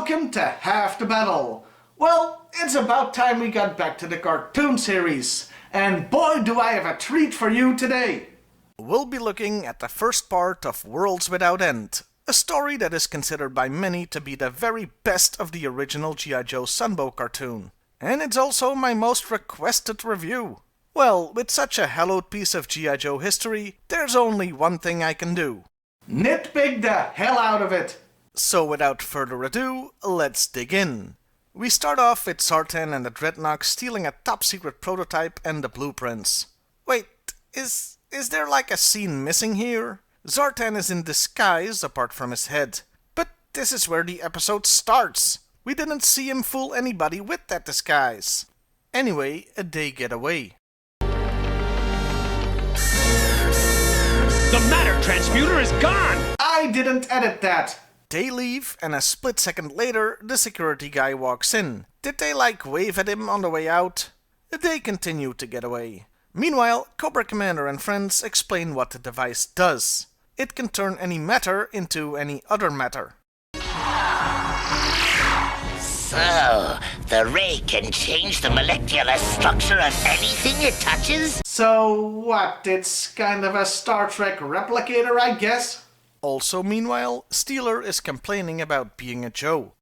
welcome to Half the Battle. Well, it's about time we got back to the cartoon series, and boy do I have a treat for you today. We'll be looking at the first part of Worlds Without End, a story that is considered by many to be the very best of the original G.I. Joe Sunbow cartoon. And it's also my most requested review. Well, with such a hallowed piece of G.I. Joe history, there's only one thing I can do. Nitpick the hell out of it! So without further ado, let's dig in. We start off with Sartain and the Dreadnoughts stealing a top-secret prototype and the blueprints. Wait, is there like a scene missing here? Sartain is in disguise apart from his head. But this is where the episode starts. We didn't see him fool anybody with that disguise. Anyway, they get away. The matter transmuter is gone! I didn't edit that! They leave, and a split second later, the security guy walks in. Did they wave at him on the way out? They continue to get away. Meanwhile, Cobra Commander and friends explain what the device does. It can turn any matter into any other matter. So, the ray can change the molecular structure of anything it touches? So what, it's kind of a Star Trek replicator, I guess? Also, meanwhile, Steeler is complaining about being a Joe.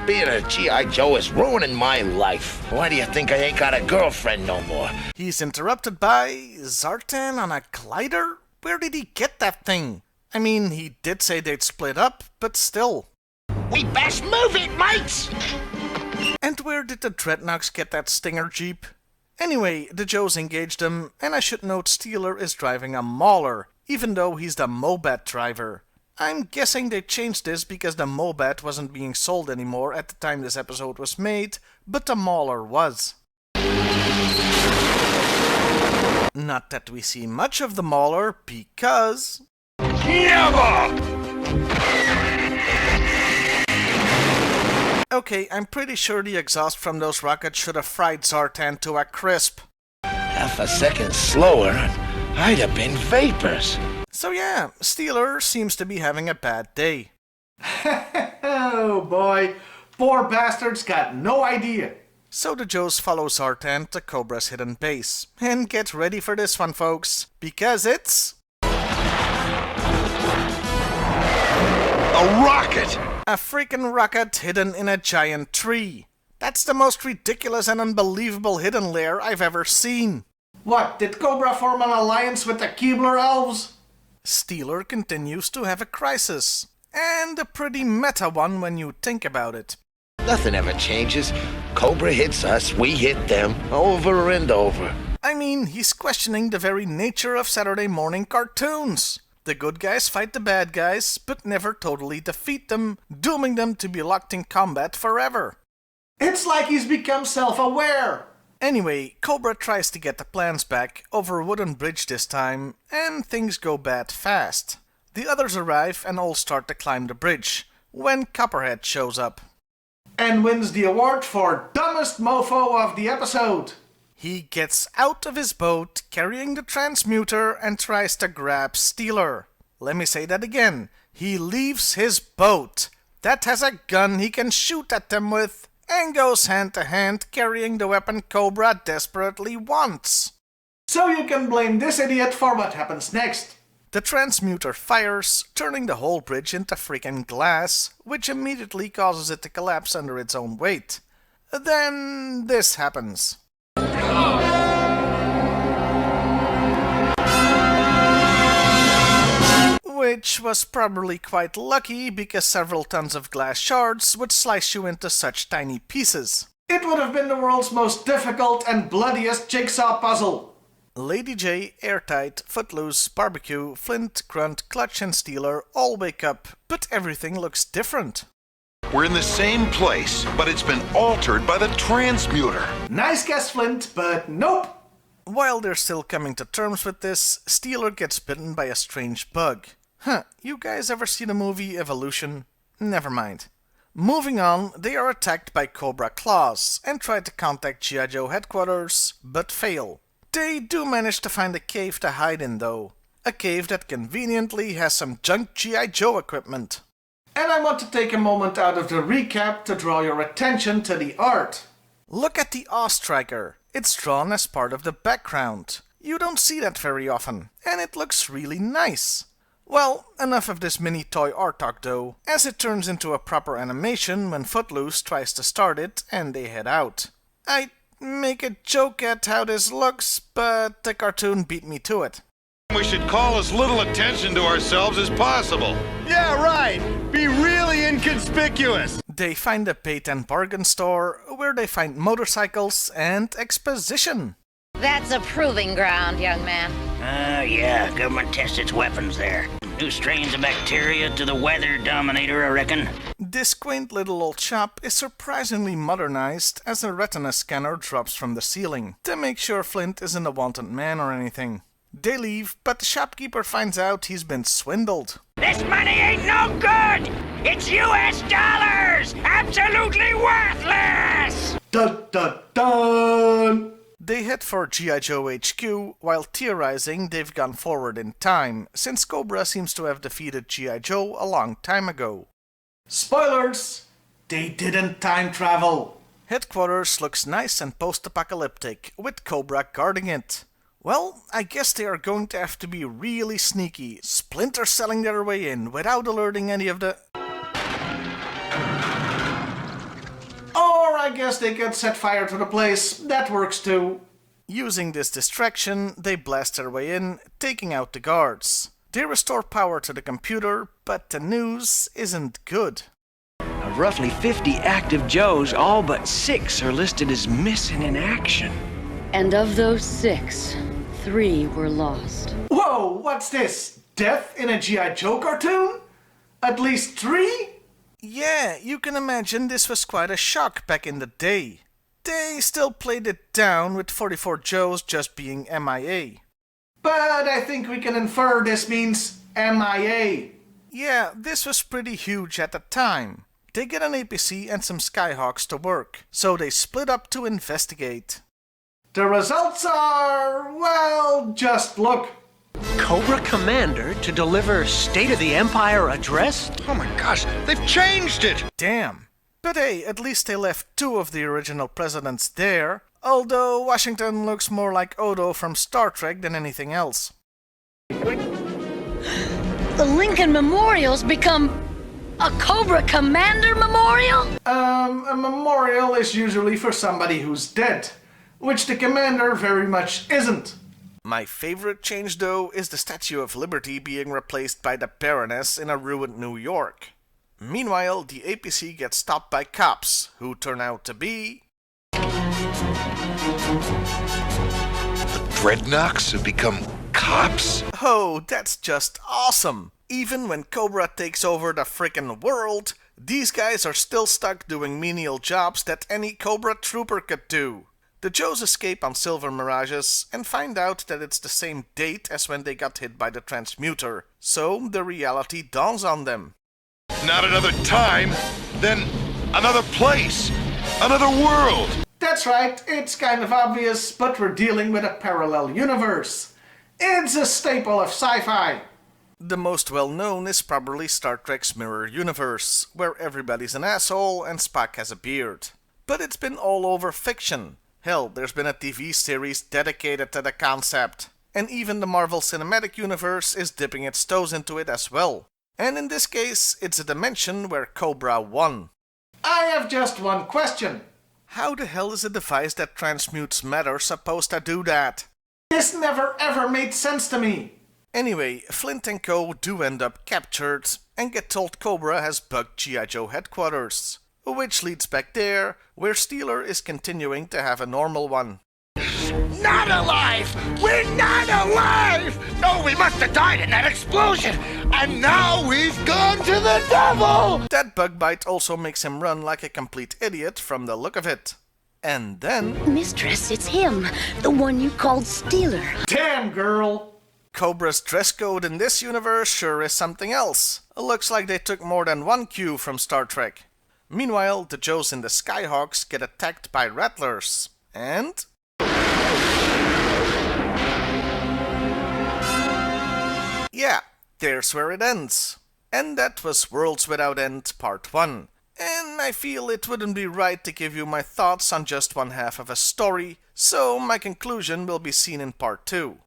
Being a G.I. Joe is ruining my life. Why do you think I ain't got a girlfriend no more? He's interrupted by Sartain on a glider? Where did he get that thing? I mean, he did say they'd split up, but still. We best move it, mates! And where did the Dreadnoughts get that Stinger Jeep? Anyway, the Joes engage them, and I should note Steeler is driving a Mauler, even though he's the Mobat driver. I'm guessing they changed this because the Mobat wasn't being sold anymore at the time this episode was made, but the Mauler was. Not that we see much of the Mauler, because... Never! Okay, I'm pretty sure the exhaust from those rockets should have fried Sartain to a crisp. Half a second slower, I'd have been vapors. So yeah, Steeler seems to be having a bad day. Oh boy, poor bastard's got no idea. So the Joes follow Sartain to Cobra's hidden base. And get ready for this one, folks, because it's... A rocket! A freaking rocket hidden in a giant tree. That's the most ridiculous and unbelievable hidden lair I've ever seen. What, did Cobra form an alliance with the Keebler elves? Steeler continues to have a crisis. And a pretty meta one when you think about it. Nothing ever changes. Cobra hits us, we hit them, over and over. I mean, he's questioning the very nature of Saturday morning cartoons. The good guys fight the bad guys, but never totally defeat them, dooming them to be locked in combat forever. It's like he's become self-aware. Anyway, Cobra tries to get the plans back, over a wooden bridge this time, and things go bad fast. The others arrive and all start to climb the bridge, when Copperhead shows up. And wins the award for Dumbest Mofo of the episode. He gets out of his boat, carrying the transmuter, and tries to grab Steeler. Let me say that again. He leaves his boat. That has a gun he can shoot at them with, and goes hand to hand carrying the weapon Cobra desperately wants. So you can blame this idiot for what happens next. The transmuter fires, turning the whole bridge into freaking glass, which immediately causes it to collapse under its own weight. Then this happens. Which was probably quite lucky because several tons of glass shards would slice you into such tiny pieces. It would have been the world's most difficult and bloodiest jigsaw puzzle. Lady J, Airtight, Footloose, Barbecue, Flint, Grunt, Clutch and Steeler all wake up, but everything looks different. We're in the same place, but it's been altered by the transmuter. Nice guess, Flint, but nope. While they're still coming to terms with this, Steeler gets bitten by a strange bug. You guys ever see the movie Evolution? Never mind. Moving on, they are attacked by Cobra Claws and try to contact G.I. Joe headquarters, but fail. They do manage to find a cave to hide in though. A cave that conveniently has some junk G.I. Joe equipment. And I want to take a moment out of the recap to draw your attention to the art. Look at the Awe Striker. It's drawn as part of the background. You don't see that very often, and it looks really nice. Well, enough of this mini toy art talk though, as it turns into a proper animation when Footloose tries to start it and they head out. I make a joke at how this looks, but the cartoon beat me to it. We should call as little attention to ourselves as possible. Yeah, right. Be really inconspicuous. They find a bait and bargain store where they find motorcycles and exposition. That's a proving ground, young man. Yeah, government tests its weapons there. New strains of bacteria to the weather dominator, I reckon. This quaint little old shop is surprisingly modernized as a retina scanner drops from the ceiling to make sure Flint isn't a wanted man or anything. They leave, but the shopkeeper finds out he's been swindled. This money ain't no good! It's US dollars! Absolutely worthless! Dun dun dun! They head for G.I.Joe HQ while theorizing they've gone forward in time, since Cobra seems to have defeated G.I. Joe a long time ago. Spoilers! They didn't time travel! Headquarters looks nice and post-apocalyptic, with Cobra guarding it. Well, I guess they are going to have to be really sneaky, splinter selling their way in without alerting any of the... Or I guess they could set fire to the place, that works too. Using this distraction, they blast their way in, taking out the guards. They restore power to the computer, but the news isn't good. Of roughly 50 active Joes, all but 6 are listed as missing in action. And of those 6, 3 were lost. Whoa, what's this? Death in a G.I. Joe cartoon? At least 3? Yeah, you can imagine this was quite a shock back in the day. They still played it down with 44 Joes just being MIA. But I think we can infer this means MIA. Yeah, this was pretty huge at the time. They get an APC and some Skyhawks to work, so they split up to investigate. The results are, well, just look. Cobra Commander to deliver State of the Empire address? Oh my gosh, they've changed it! Damn. But hey, at least they left 2 of the original presidents there, although Washington looks more like Odo from Star Trek than anything else. The Lincoln Memorial's become a Cobra Commander Memorial? A memorial is usually for somebody who's dead, which the commander very much isn't. My favorite change, though, is the Statue of Liberty being replaced by the Baroness in a ruined New York. Meanwhile, the APC gets stopped by cops, who turn out to be... The Dreadnoks have become cops? Oh, that's just awesome! Even when Cobra takes over the frickin' world, these guys are still stuck doing menial jobs that any Cobra trooper could do. The Joes escape on Silver Mirages and find out that it's the same date as when they got hit by the transmuter, so the reality dawns on them. Not another time, then another place, another world. That's right, it's kind of obvious, but we're dealing with a parallel universe. It's a staple of sci-fi. The most well-known is probably Star Trek's Mirror Universe, where everybody's an asshole and Spock has a beard. But it's been all over fiction. Hell, there's been a TV series dedicated to the concept. And even the Marvel Cinematic Universe is dipping its toes into it as well. And in this case, it's a dimension where Cobra won. I have just one question. How the hell is a device that transmutes matter supposed to do that? This never ever made sense to me. Anyway, Flint and Co. do end up captured and get told Cobra has bugged G.I. Joe headquarters. Which leads back there, where Steeler is continuing to have a normal one. Not alive! We're not alive! No, we must have died in that explosion! And now we've gone to the devil! That bug bite also makes him run like a complete idiot from the look of it. And then... Mistress, it's him, the one you called Steeler. Damn, girl! Cobra's dress code in this universe sure is something else. Looks like they took more than one cue from Star Trek. Meanwhile, the Joes in the Skyhawks get attacked by rattlers. And... yeah, there's where it ends. And that was Worlds Without End Part 1. And I feel it wouldn't be right to give you my thoughts on just one half of a story, so my conclusion will be seen in Part 2.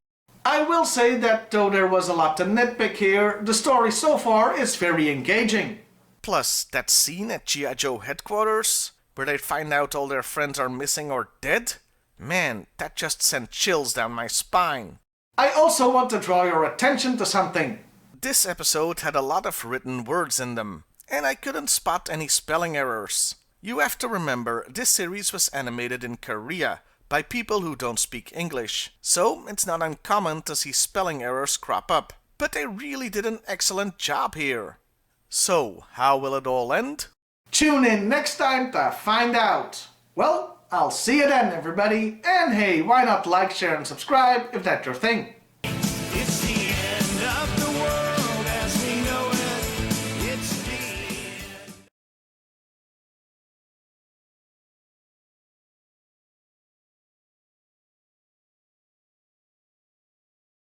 I will say that though there was a lot to nitpick here, the story so far is very engaging. Plus, that scene at G.I. Joe headquarters, where they find out all their friends are missing or dead? Man, that just sent chills down my spine. I also want to draw your attention to something. This episode had a lot of written words in them, and I couldn't spot any spelling errors. You have to remember, this series was animated in Korea by people who don't speak English, so it's not uncommon to see spelling errors crop up. But they really did an excellent job here. So, how will it all end? Tune in next time to find out. Well, I'll see you then, everybody. And hey, why not like, share, and subscribe if that's your thing.